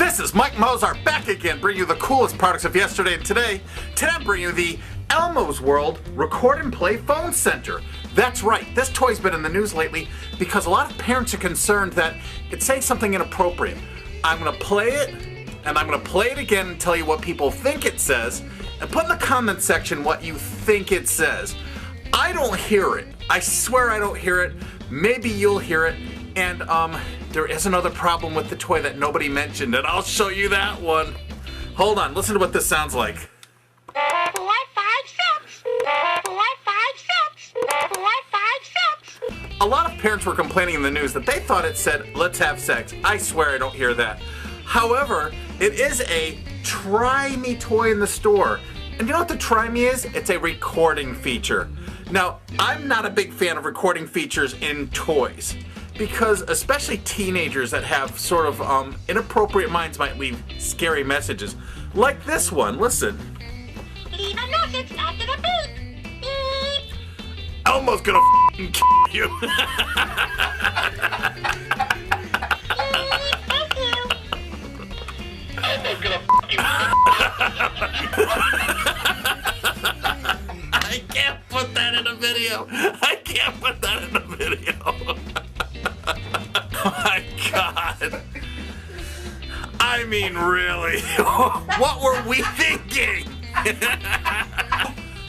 This is Mike Mozart back again, bringing you the coolest products of yesterday and today. Today I'm bringing you the Elmo's World Record and Play Phone Center. That's right, this toy's been in the news lately because a lot of parents are concerned that it's saying something inappropriate. I'm going to play it, and I'm going to play it again and tell you what people think it says, and put in the comment section what you think it says. I don't hear it. I swear I don't hear it. Maybe you'll hear it. And there is another problem with the toy that nobody mentioned, and I'll show you that one. Hold on, listen to what this sounds like. 4, 5, 6. 4, 5, 6. 4, 5, 6. A lot of parents were complaining in the news that they thought it said, "Let's have sex." I swear I don't hear that. However, it is a Try Me toy in the store. And you know what the Try Me is? It's a recording feature. Now, I'm not a big fan of recording features in toys, because especially teenagers that have sort of inappropriate minds might leave scary messages. Like this one, listen. Leave a message after the beep. Beep. Elmo's gonna f***ing kill you. Thank you. Elmo's gonna f*** you. I can't put that in a video. I can't put that in a video. Oh my God. I mean, really. What were we thinking?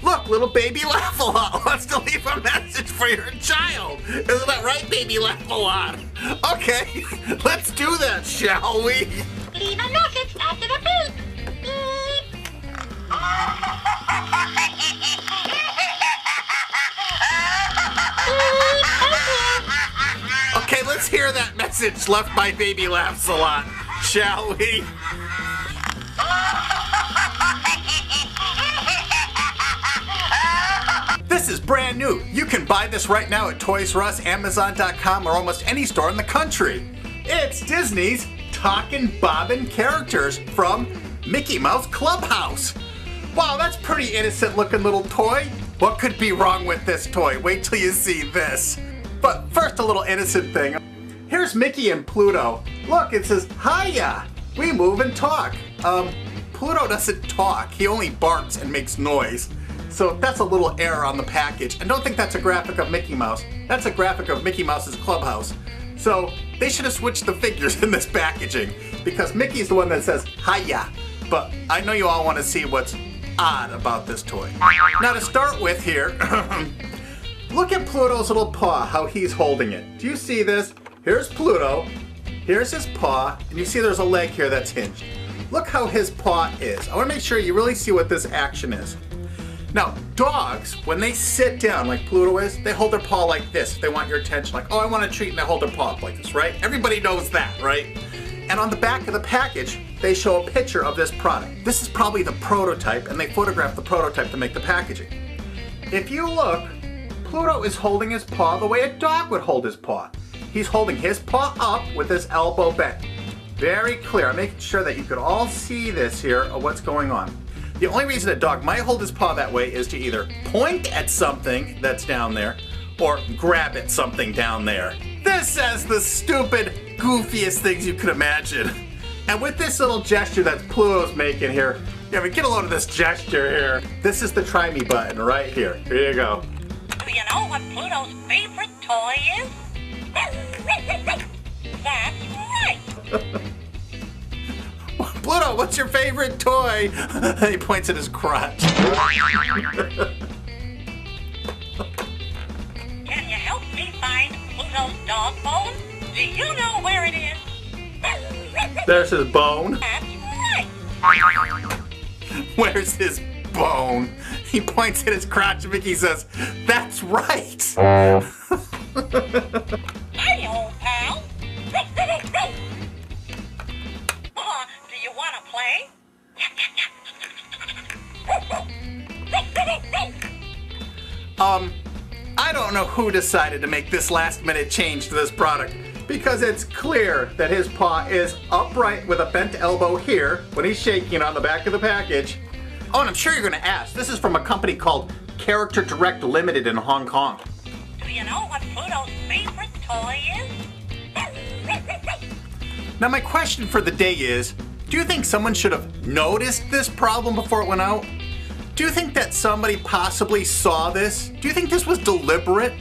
Look, little baby Laugh-A-Lot wants to leave a message for your child. Isn't that right, baby Laugh-A-Lot? Okay, let's do that, shall we? Leave a message after the beep. Beep. Okay, let's hear that message left by baby Laughs-A-Lot, shall we? This is brand new. You can buy this right now at Toys R Us, Amazon.com, or almost any store in the country. It's Disney's Talkin' Bobbin' characters from Mickey Mouse Clubhouse. Wow, that's pretty innocent looking little toy. What could be wrong with this toy? Wait till you see this. But first, a little innocent thing. Here's Mickey and Pluto. Look, it says, "Hiya, we move and talk." Pluto doesn't talk. He only barks and makes noise. So that's a little error on the package. And don't think that's a graphic of Mickey Mouse. That's a graphic of Mickey Mouse's Clubhouse. So they should have switched the figures in this packaging, because Mickey's the one that says, "Hiya." But I know you all want to see what's odd about this toy. Now to start with here, look at Pluto's little paw, how he's holding it. Do you see this? Here's Pluto, here's his paw, and you see there's a leg here that's hinged. Look how his paw is. I want to make sure you really see what this action is. Now, dogs, when they sit down like Pluto is, they hold their paw like this. They want your attention, like, "Oh, I want a treat," and they hold their paw up like this, right? Everybody knows that, right? And on the back of the package, they show a picture of this product. This is probably the prototype, and they photographed the prototype to make the packaging. If you look, Pluto is holding his paw the way a dog would hold his paw. He's holding his paw up with his elbow bent. Very clear. I'm making sure that you could all see this here of what's going on. The only reason a dog might hold his paw that way is to either point at something that's down there or grab at something down there. This says the stupid, goofiest things you could imagine. And with this little gesture that Pluto's making here, yeah, get a load of this gesture here. This is the Try Me button right here. Here you go. Do you know what Pluto's favorite toy is? That's right. Pluto, what's your favorite toy? He points at his crotch. Can you help me find Pluto's dog bone? Do you know where it is? There's his bone. That's right. Where's his bone? He points at his crotch and Mickey says, "That's right." Hey, old pal. Do you want to play? I don't know who decided to make this last minute change to this product, because it's clear that his paw is upright with a bent elbow here when he's shaking on the back of the package. Oh, and I'm sure you're going to ask, this is from a company called Character Direct Limited in Hong Kong. Do you know what Pluto's favorite toy is? Now my question for the day is, Do you think someone should have noticed this problem before it went out? Do you think that somebody possibly saw this? Do you think this was deliberate?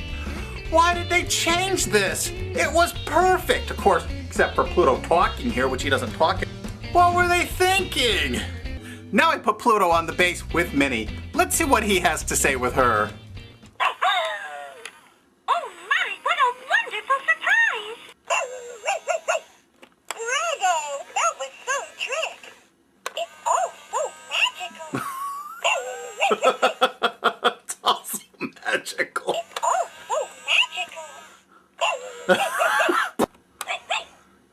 Why did they change this? It was perfect, of course, except for Pluto talking here, which he doesn't talk. What were they thinking? Now I put Pluto on the base with Minnie. Let's see what he has to say with her. Oh my, what a wonderful surprise! Bravo! That was some trick! It's all so magical! It's also magical. It's all so magical!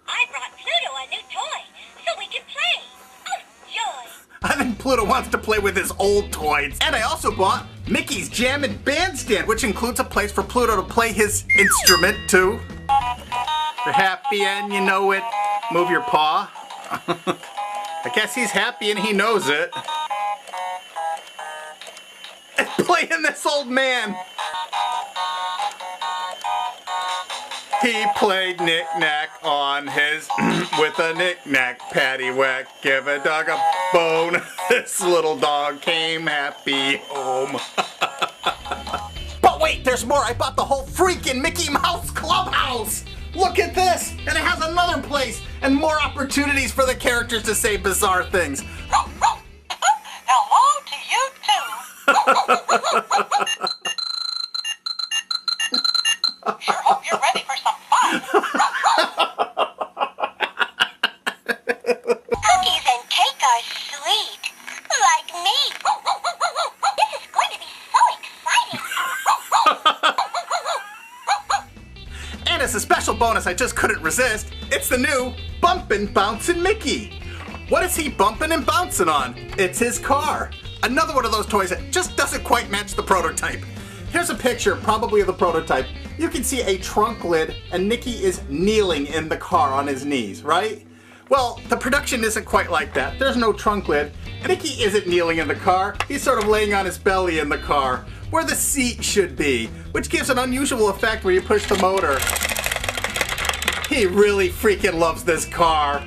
I brought Pluto a new toy, so we can play! Oh, joy! I think Pluto wants to play with his old toys. And I also bought Mickey's Jammin' Bandstand, which includes a place for Pluto to play his instrument too. You're happy and you know it. Move your paw. I guess he's happy and he knows it. And playing this old man. He played knick-knack on his with a knick-knack paddywhack. Give a dog a bone. This little dog came happy home. But wait, there's more. I bought the whole freaking Mickey Mouse Clubhouse. Look at this. And it has another place and more opportunities for the characters to say bizarre things. Hello to you too! Sure hope you're ready for some fun. Cookies and cake are sweet, like me. This is going to be so exciting. And as a special bonus I just couldn't resist, it's the new Bumpin' Bouncin' Mickey. What is he bumping and bouncing on? It's his car. Another one of those toys that just doesn't quite match the prototype. Here's a picture, probably of the prototype. You can see a trunk lid and Mickey is kneeling in the car on his knees, right? Well, the production isn't quite like that. There's no trunk lid. Mickey isn't kneeling in the car. He's sort of laying on his belly in the car, where the seat should be, which gives an unusual effect when you push the motor. He really freaking loves this car.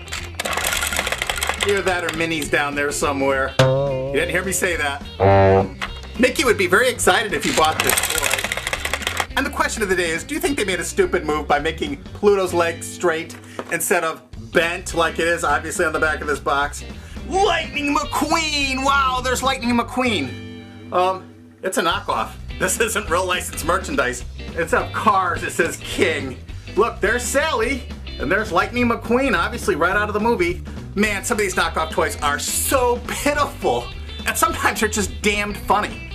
Either that or Minnie's down there somewhere. You didn't hear me say that. Mickey would be very excited if you bought this toy. And the question of the day is, do you think they made a stupid move by making Pluto's legs straight instead of bent like it is obviously on the back of this box? Lightning McQueen! Wow, there's Lightning McQueen. It's a knockoff. This isn't real licensed merchandise. Instead of cars, it says King. Look, there's Sally, and there's Lightning McQueen, obviously right out of the movie. Man, some of these knockoff toys are so pitiful, and sometimes they're just damned funny.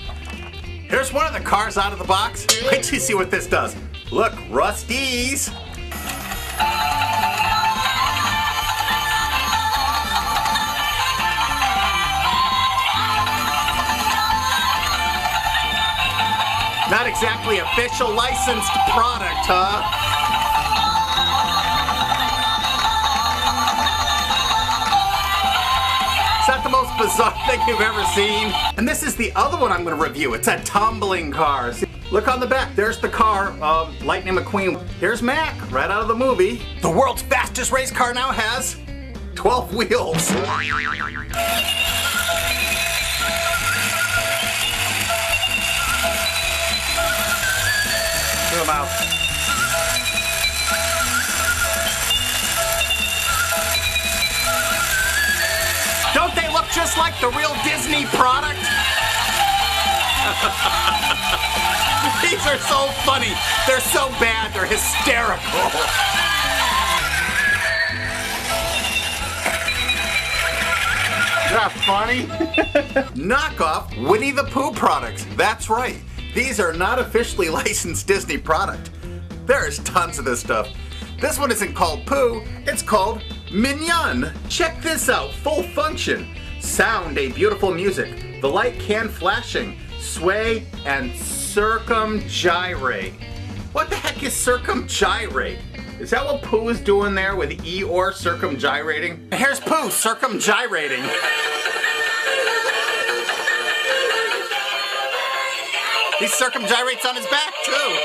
Here's one of the cars out of the box. Wait till you see what this does. Look, Rusty's. Not exactly official licensed product, huh? Is that the most bizarre thing you've ever seen? And this is the other one I'm going to review. It's a tumbling car. See, look on the back. There's the car, Lightning McQueen. Here's Mac, right out of the movie. The world's fastest race car now has 12 wheels. Zoom out. Don't they look just like the real Disney product? These are so funny. They're so bad, they're hysterical. Is that funny? Knockoff Winnie the Pooh products. That's right. These are not officially licensed Disney product. There's tons of this stuff. This one isn't called Pooh, it's called Mignon. Check this out, full function. Sound a beautiful music. The light can flashing, sway, and circumgyrate. What the heck is circumgyrate? Is that what Pooh is doing there with Eeyore circumgyrating? Here's Pooh circumgyrating. He circumgyrates on his back too.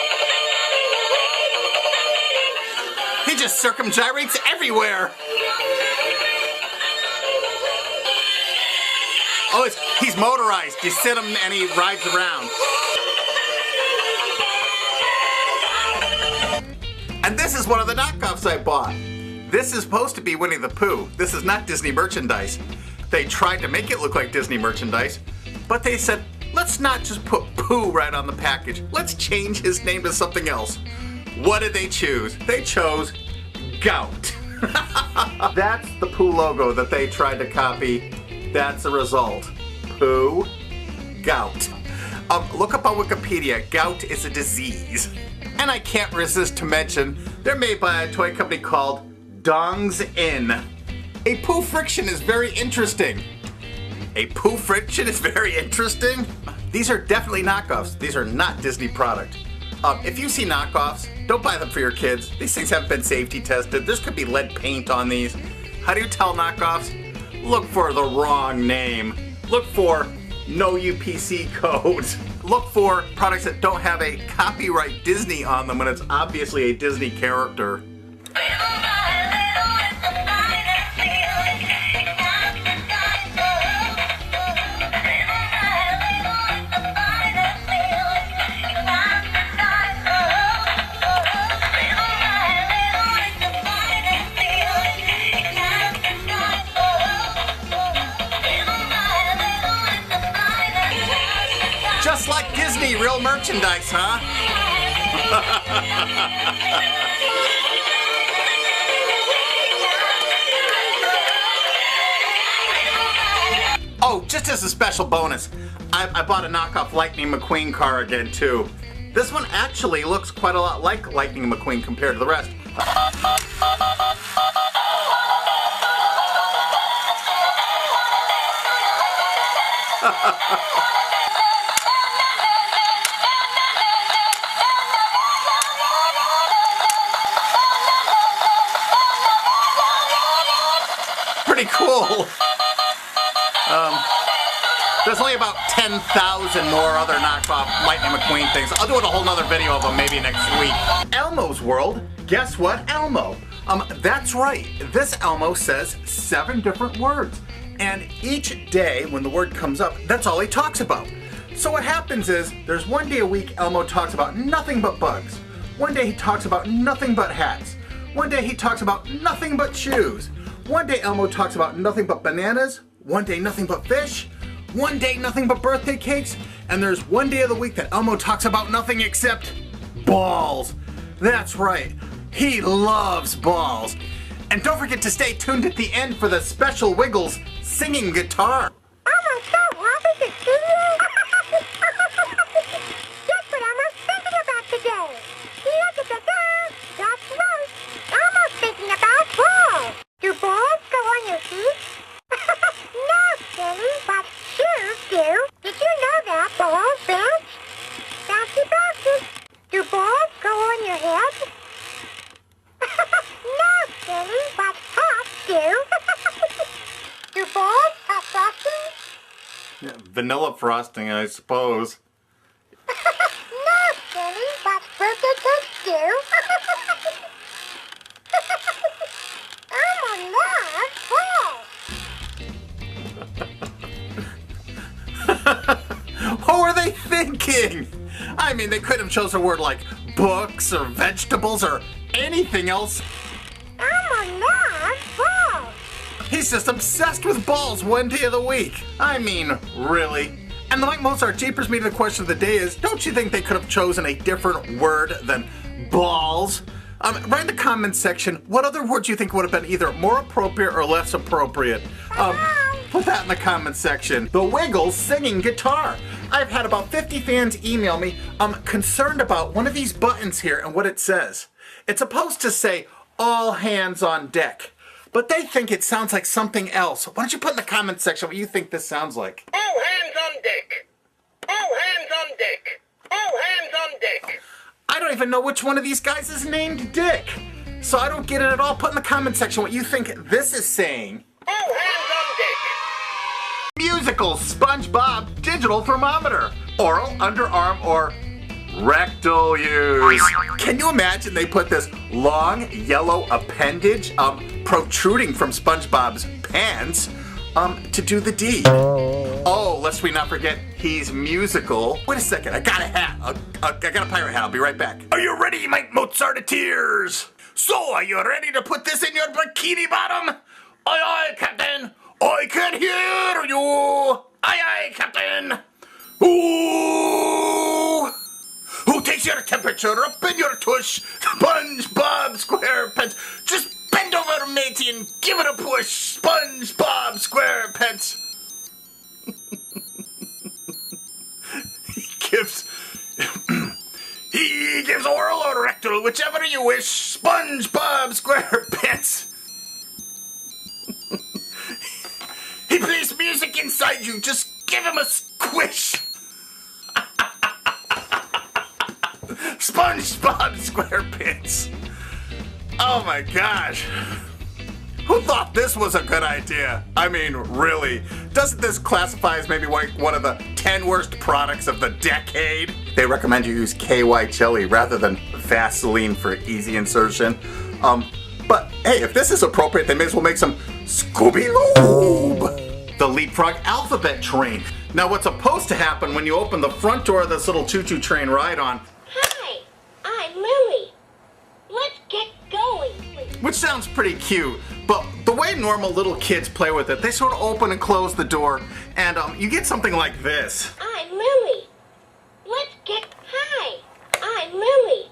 He just circumgyrates everywhere. Oh, he's motorized. You sit him and he rides around. And this is one of the knockoffs I bought. This is supposed to be Winnie the Pooh. This is not Disney merchandise. They tried to make it look like Disney merchandise, but they said, let's not just put Pooh right on the package. Let's change his name to something else. What did they choose? They chose Gout. That's the Pooh logo that they tried to copy. That's the result. Pooh, Gout. Look up on Wikipedia. Gout is a disease. And I can't resist to mention, they're made by a toy company called Dong's Inn. A Pooh friction is very interesting. A Pooh friction is very interesting? These are definitely knockoffs. These are not Disney product. If you see knockoffs, don't buy them for your kids. These things haven't been safety tested. There could be lead paint on these. How do you tell knockoffs? Look for the wrong name. Look for no UPC codes. Look for products that don't have a copyright Disney on them when it's obviously a Disney character. Just like Disney, real merchandise, huh? Oh, just as a special bonus, I bought a knockoff Lightning McQueen car again, too. This one actually looks quite a lot like Lightning McQueen compared to the rest. Pretty cool. There's only about 10,000 more other knockoff Lightning McQueen things. I'll do a whole nother video of them maybe next week. Elmo's World. Guess what? Elmo. That's right. This Elmo says 7 different words. And each day when the word comes up, that's all he talks about. So what happens is, there's one day a week Elmo talks about nothing but bugs. One day he talks about nothing but hats. One day he talks about nothing but shoes. One day Elmo talks about nothing but bananas. One day nothing but fish. One day nothing but birthday cakes. And there's one day of the week that Elmo talks about nothing except balls. That's right. He loves balls. And don't forget to stay tuned at the end for the special Wiggles singing guitar. I'm so happy to see you. That's what I'm thinking about today. Look at the dog. That's right. I'm thinking about balls. Do balls go on your feet? No, silly, but shoes do. Did you know that balls bounce? Bouncy bouncy. Do balls go on your head? No, silly, but hats do. Do balls have frosting? Yeah, vanilla frosting, I suppose. No, silly, but birthday cakes do. I'm love balls. What were they thinking? I mean, they could have chosen a word like books or vegetables or anything else. I'm love balls. He's just obsessed with balls one day of the week. I mean, really? And the Mike Mozart Jeepers Me to the question of the day is, don't you think they could have chosen a different word than balls? Write in the comments section, what other words you think would have been either more appropriate or less appropriate? Put that in the comments section. The Wiggles singing guitar. I've had about 50 fans email me, concerned about one of these buttons here and what it says. It's supposed to say, all hands on deck. But they think it sounds like something else. Why don't you put in the comments section what you think this sounds like? All hands on deck. All hands on deck. All hands on deck. I don't even know which one of these guys is named Dick. So I don't get it at all. Put in the comments section what you think this is saying. All hands on deck. Musical SpongeBob digital thermometer. Oral, underarm, or rectal use. Can you imagine they put this long yellow appendage protruding from SpongeBob's pants to do the deed. Oh, lest we not forget, he's musical. Wait a second, I got a hat. I got a pirate hat. I'll be right back. Are you ready, my Mozarteers? So, are you ready to put this in your bikini bottom? Aye, aye, Captain. I can hear you. Aye, aye, Captain. Ooh. Who takes your temperature up in your tush? SpongeBob SquarePants. Just bend over, matey, and give it a push. SpongeBob SquarePants. He gives oral or rectal, whichever you wish. SpongeBob SquarePants. He plays music inside you. Just give him a squish. SpongeBob SquarePants. Oh my gosh. Who thought this was a good idea? I mean, really. Doesn't this classify as maybe one of the 10 worst products of the decade? They recommend you use KY jelly rather than Vaseline for easy insertion. But hey, if this is appropriate, they may as well make some Scooby-Loob. The Leapfrog Alphabet Train. Now what's supposed to happen when you open the front door of this little choo-choo train ride-on? Hi, I'm Lily. Let's get going. Which sounds pretty cute, but the way normal little kids play with it, they sort of open and close the door, and you get something like this. I'm Lily. Let's get high. I'm Lily.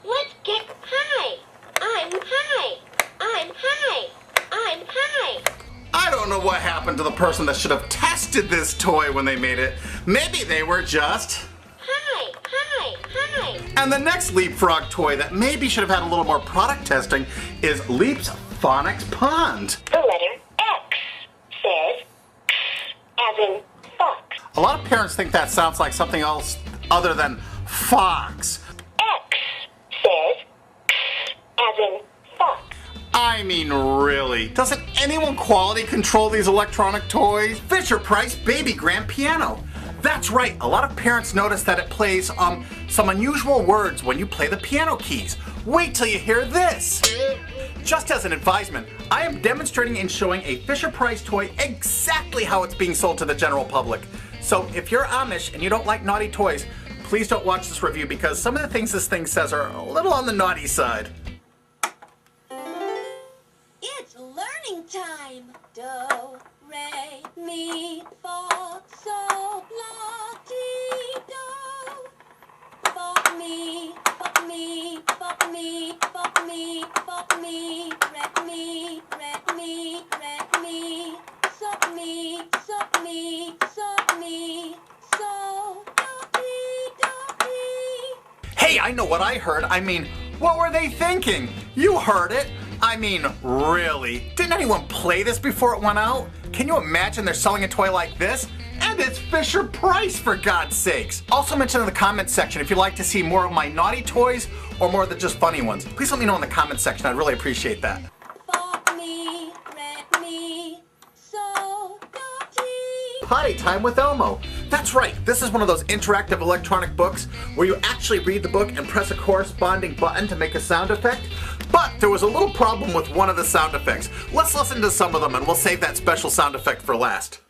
Let's get high. I'm high. I'm high. I'm high. I don't know what happened to the person that should have tested this toy when they made it. Maybe they were just... Hi, hi, hi. And the next Leapfrog toy that maybe should have had a little more product testing is Leap's Phonics Pond. The letter X says X, as in fox. A lot of parents think that sounds like something else other than fox. X says X, as in fox. I mean, really? Doesn't anyone quality control these electronic toys? Fisher-Price Baby Grand Piano. That's right, a lot of parents notice that it plays some unusual words when you play the piano keys. Wait till you hear this. Just as an advisement, I am demonstrating and showing a Fisher-Price toy exactly how it's being sold to the general public. So if you're Amish and you don't like naughty toys, please don't watch this review because some of the things this thing says are a little on the naughty side. It's learning time. Do, re, mi, fa, sol, la, ti, do. Fa, mi, fa, mi, fa, mi, fa, mi, fa, mi, re, mi, re, mi, re, mi. So, mi, so, mi, so, mi, so, do, ti, do, ti. Hey, I know what I heard. I mean, what were they thinking? You heard it. I mean, really? Didn't anyone play this before it went out? Can you imagine they're selling a toy like this? And it's Fisher-Price, for God's sakes! Also mention in the comments section if you'd like to see more of my naughty toys or more of the just funny ones. Please let me know in the comments section. I'd really appreciate that. Fa, mi, re, mi, so, do, ti. Potty Time with Elmo. That's right, this is one of those interactive electronic books where you actually read the book and press a corresponding button to make a sound effect. But there was a little problem with one of the sound effects. Let's listen to some of them and we'll save that special sound effect for last.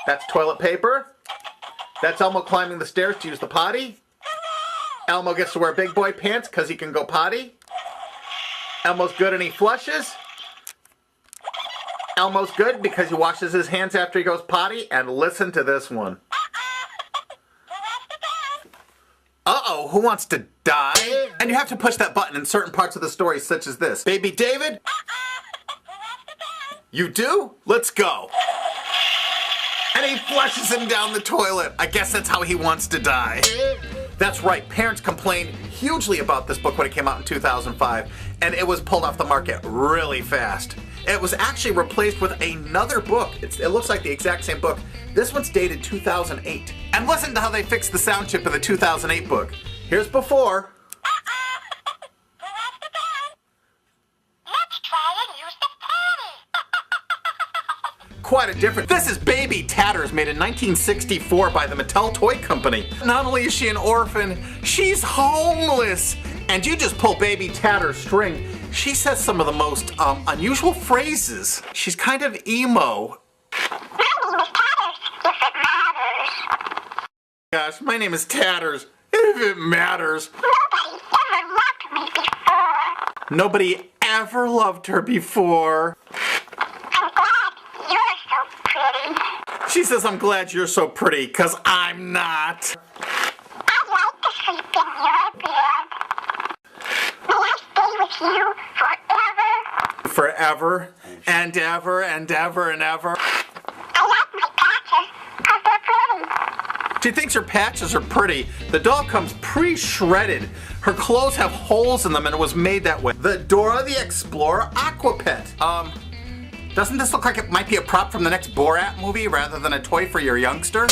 That's toilet paper. That's Elmo climbing the stairs to use the potty. Elmo gets to wear big boy pants because he can go potty. Elmo's good and he flushes. Elmo's good because he washes his hands after he goes potty. And listen to this one. Uh-oh, who wants to die? And you have to push that button in certain parts of the story such as this. Baby David? You do? Let's go. And he flushes him down the toilet. I guess that's how he wants to die. That's right, parents complained hugely about this book when it came out in 2005, and it was pulled off the market really fast. It was actually replaced with another book. It looks like the exact same book. This one's dated 2008. And listen to how they fixed the sound chip in the 2008 book. Here's before. Let's try and use the potty. Quite a difference. This is Baby Tatters, made in 1964 by the Mattel Toy Company. Not only is she an orphan, she's homeless. And you just pull Baby Tatters' string, She says some of the most unusual phrases. She's kind of emo. Gosh, my name is Tatters. If it matters. Nobody ever loved her before. I'm glad you're so pretty. She says, I'm glad you're so pretty, 'cause I'm not. I'd like to sleep in your bed. May I stay with you forever? Forever and ever and ever and ever. I like my patches, 'cause they're pretty. She thinks her patches are pretty. The doll comes pre-shredded. Her clothes have holes in them and it was made that way. The Dora the Explorer Aqua Pet. Doesn't this look like it might be a prop from the next Borat movie rather than a toy for your youngster?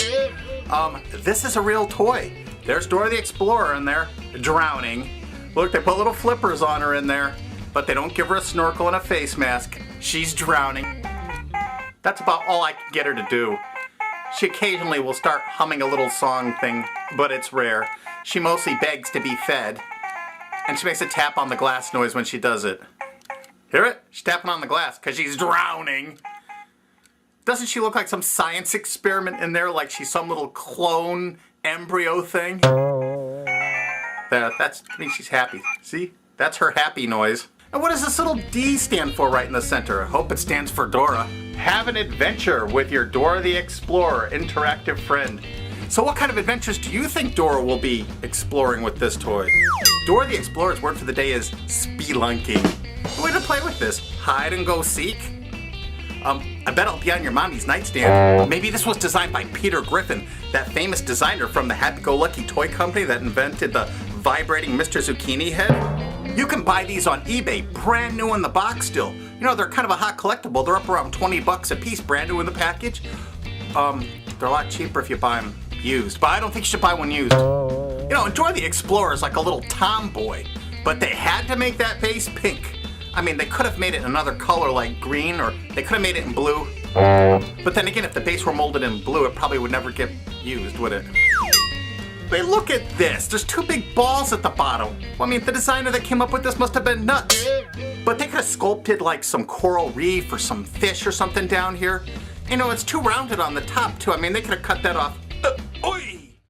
This is a real toy. There's Dora the Explorer in there, drowning. Look, they put little flippers on her in there, but they don't give her a snorkel and a face mask. She's drowning. That's about all I can get her to do. She occasionally will start humming a little song thing, but it's rare. She mostly begs to be fed. And she makes a tap on the glass noise when she does it. Hear it? She's tapping on the glass because she's drowning. Doesn't she look like some science experiment in there, like she's some little clone embryo thing? That's, I mean, she's happy. See? That's her happy noise. And what does this little D stand for right in the center? I hope it stands for Dora. Have an adventure with your Dora the Explorer interactive friend. So what kind of adventures do you think Dora will be exploring with this toy? Dora the Explorer's word for the day is spelunking. The way to play with this, hide and go seek. I bet it'll be on your mommy's nightstand. Maybe this was designed by Peter Griffin, that famous designer from the Happy-Go-Lucky toy company that invented the vibrating Mr. Zucchini head. You can buy these on eBay, brand new in the box still. You know, they're kind of a hot collectible. They're up around 20 bucks a piece, brand new in the package. They're a lot cheaper if you buy them used, but I don't think you should buy one used. You know, Dora the Explorer is like a little tomboy, but they had to make that face pink. I mean, they could have made it another color like green, or they could have made it in blue. But then again, if the base were molded in blue, it probably would never get used, would it? But look at this. There's two big balls at the bottom. Well, I mean, the designer that came up with this must have been nuts. But they could have sculpted like some coral reef or some fish or something down here. You know, it's too rounded on the top, too. I mean, they could have cut that off